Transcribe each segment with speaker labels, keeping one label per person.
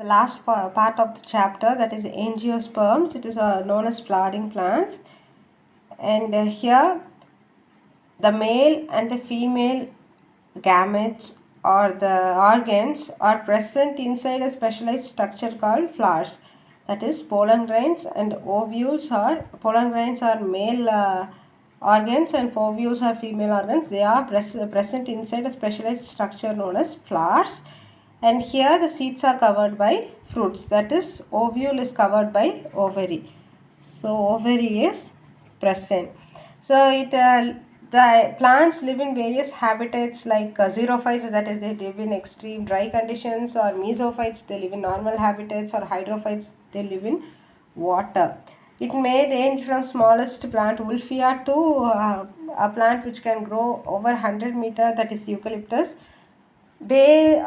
Speaker 1: the last part of the chapter, that is Angiosperms. It is known as flowering plants, and here the male and the female gametes or the organs are present inside a specialized structure called flowers. That is, pollen grains and ovules are male organs and ovules are female organs. They are present inside a specialized structure known as flowers. And here the seeds are covered by fruits. That is, ovule is covered by ovary. So ovary is present. So the plants live in various habitats like xerophytes, that is, they live in extreme dry conditions, or mesophytes, they live in normal habitats, or hydrophytes, they live in water. It may range from smallest plant Wolffia to a plant which can grow over 100 meters, that is eucalyptus. The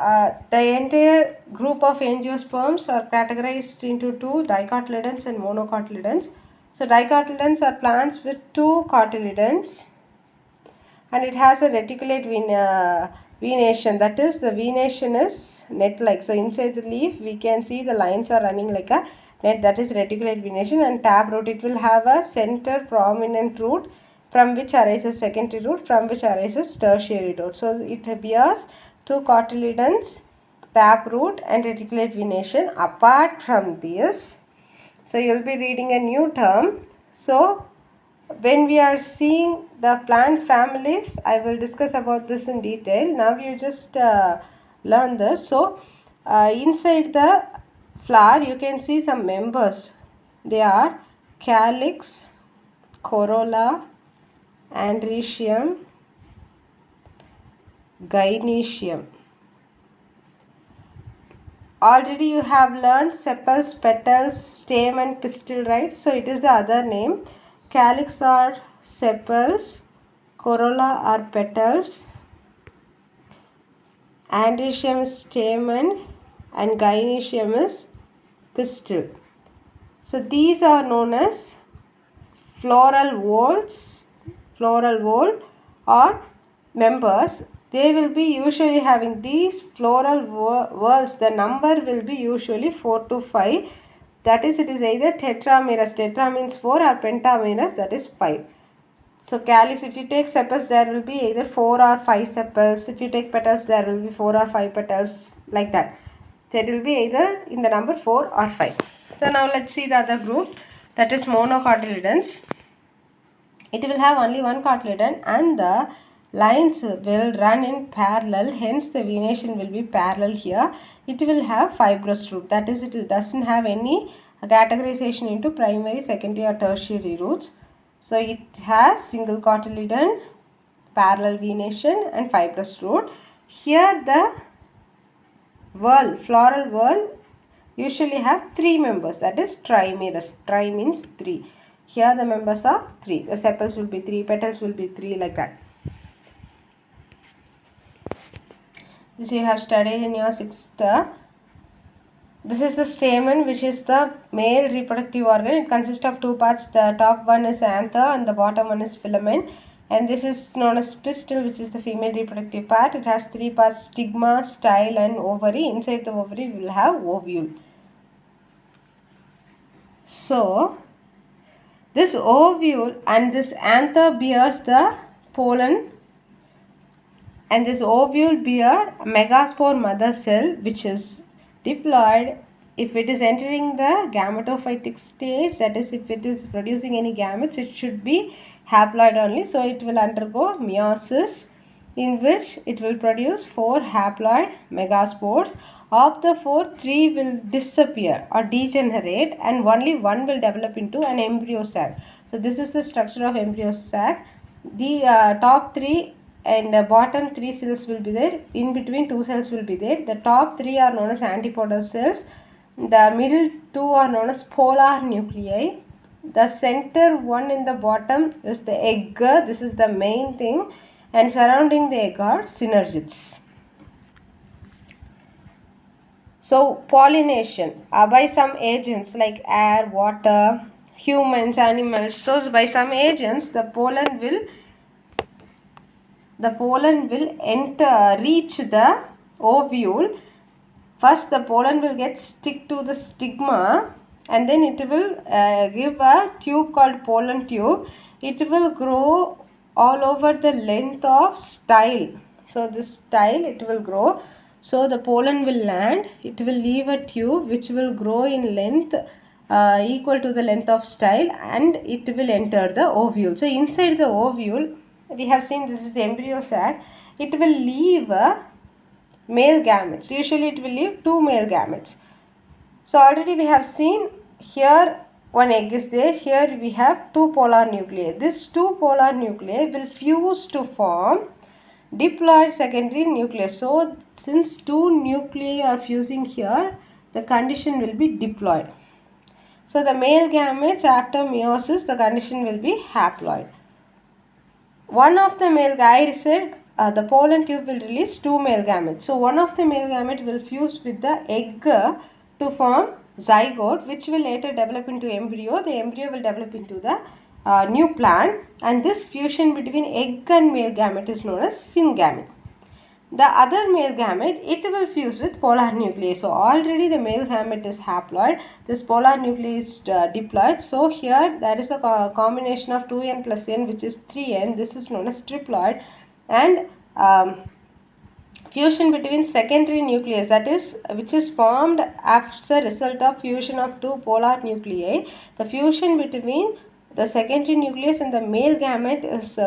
Speaker 1: entire group of angiosperms are categorized into two, dicotyledons and monocotyledons. So dicotyledons are plants with two cotyledons, and it has a reticulate venation. That is, the venation is net-like. So inside the leaf we can see the lines are running like a net, that is reticulate venation. And taproot, it will have a center prominent root from which arises secondary root, from which arises tertiary root. So it bears two cotyledons, taproot and reticulate venation. Apart from this, so you will be reading a new term. So when we are seeing the plant families, I will discuss about this in detail. Now you just learn this. So inside the flower you can see some members. They are calyx, corolla, androecium, gynoecium. Already you have learned sepals, petals, stamen, pistil, right? So it is the other name. Calyx are sepals, corolla are petals, androecium is stamen, and gynoecium is pistil. So these are known as floral whorls or members. They will be usually having these floral whorls. The number will be usually 4 to 5. That is, it is either tetramerous, tetra means 4, or pentamerous, that is 5. So calyx, if you take sepals, there will be either 4 or 5 sepals. If you take petals, there will be 4 or 5 petals, like that. So it will be either in the number 4 or 5. So now let's see the other group, that is monocotyledons. It will have only one cotyledon and the lines will run in parallel, hence the venation will be parallel here. It will have fibrous root, that is, it doesn't have any categorization into primary, secondary or tertiary roots. So it has single cotyledon, parallel venation and fibrous root. Here the floral whorl usually have 3 members, that is trimerous. Tri means 3. Here the members are 3. The sepals will be 3, petals will be 3, like that. This you have studied in your 6th. This is the stamen, which is the male reproductive organ. It consists of 2 parts. The top one is anther and the bottom one is filament. And this is known as pistil, which is the female reproductive part. It has 3 parts: stigma, style and ovary. Inside the ovary we will have ovule. So this ovule and this anther bears the pollen, and this ovule bear a megaspore mother cell which is diploid. If it is entering the gametophytic stage, that is, if it is producing any gametes, it should be haploid only. So it will undergo meiosis, in which it will produce 4 haploid megaspores. Of the 4, 3 will disappear or degenerate, and only 1 will develop into an embryo sac. So this is the structure of embryo sac. The top 3 and the bottom 3 cells will be there. In between 2 cells will be there. The top 3 are known as antipodal cells. The middle 2 are known as polar nuclei. The center one in the bottom is the egg. This is the main thing. And surrounding the egg are synergids. So pollination by some agents like air, water, humans, animals. So by some agents the pollen will reach the ovule first the pollen will get stick to the stigma, and then it will give a tube called pollen tube. It will grow all over the length of style. So this style it will grow. So the pollen will land. It will leave a tube which will grow in length equal to the length of style, and it will enter the ovule. So inside the ovule, we have seen this is the embryo sac. It will leave male gametes. Usually it will leave 2 male gametes. So already we have seen here one egg is there. Here we have 2 polar nuclei. This 2 polar nuclei will fuse to form diploid secondary nucleus. So since 2 nuclei are fusing here, the condition will be diploid. So the male gametes after meiosis, the condition will be haploid. One of the male, I said the pollen tube will release 2 male gametes. So one of the male gamete will fuse with the egg to form zygote, which will later develop into embryo. The embryo will develop into the new plant, and this fusion between egg and male gamete is known as syngamy. The other male gamete, it will fuse with polar nuclei. So already the male gamete is haploid. This polar nuclei is diploid. So here there is a combination of 2n plus n, which is 3n. This is known as triploid. And fusion between secondary nucleus, that is which is formed as a result of fusion of 2 polar nuclei. The fusion between the secondary nucleus and the male gamete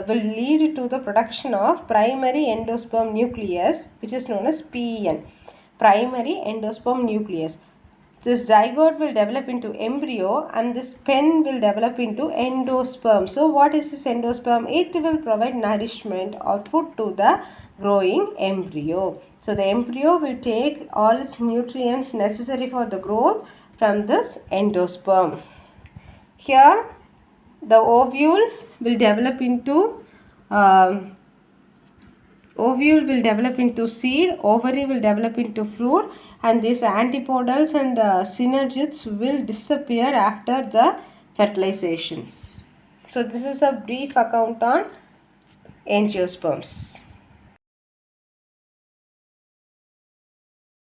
Speaker 1: will lead to the production of primary endosperm nucleus, which is known as PEN, primary endosperm nucleus. This zygote will develop into embryo, and this pen will develop into endosperm. So what is this endosperm? It will provide nourishment or food to the growing embryo. So the embryo will take all its nutrients necessary for the growth from this endosperm. Here the ovule will develop into seed, ovary will develop into fruit, and these antipodals and synergids will disappear after the fertilization. So this is a brief account on angiosperms.